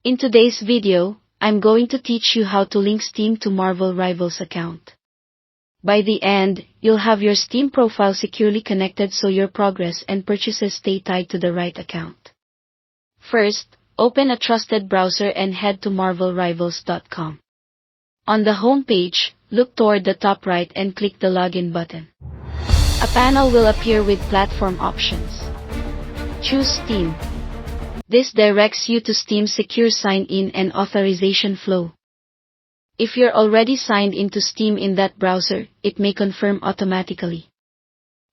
In today's video, I'm going to teach you how to link Steam to Marvel Rivals account. By the end, you'll have your Steam profile securely connected so your progress and purchases stay tied to the right account. First, open a trusted browser and head to marvelrivals.com. On the home page, look toward the top right and click the Login button. A panel will appear with platform options. Choose Steam. This directs you to Steam's secure sign-in and authorization flow. If you're already signed into Steam in that browser, it may confirm automatically.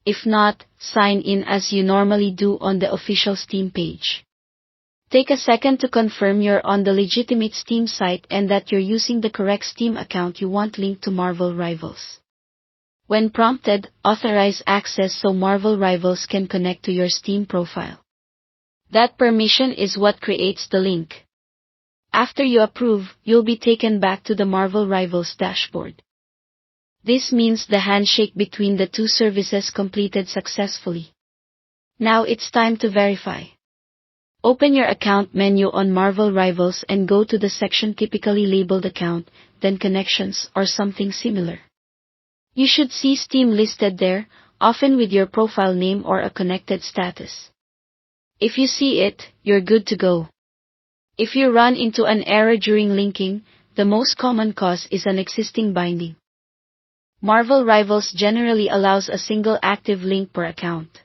If not, sign in as you normally do on the official Steam page. Take a second to confirm you're on the legitimate Steam site and that you're using the correct Steam account you want linked to Marvel Rivals. When prompted, authorize access so Marvel Rivals can connect to your Steam profile. That permission is what creates the link. After you approve, you'll be taken back to the Marvel Rivals dashboard. This means the handshake between the two services completed successfully. Now it's time to verify. Open your account menu on Marvel Rivals and go to the section typically labeled Account, then Connections or something similar. You should see Steam listed there, often with your profile name or a connected status. If you see it, you're good to go. If you run into an error during linking, the most common cause is an existing binding. Marvel Rivals generally allows a single active link per account.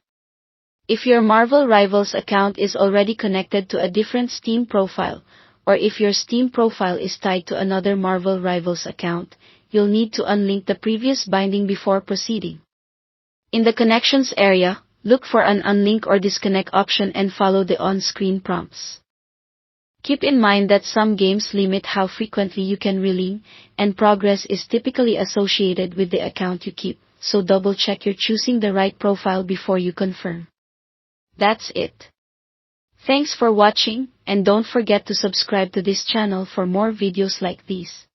If your Marvel Rivals account is already connected to a different Steam profile, or if your Steam profile is tied to another Marvel Rivals account, you'll need to unlink the previous binding before proceeding. In the Connections area, look for an Unlink or Disconnect option and follow the on-screen prompts. Keep in mind that some games limit how frequently you can relink, and progress is typically associated with the account you keep, so double-check you're choosing the right profile before you confirm. That's it. Thanks for watching, and don't forget to subscribe to this channel for more videos like these.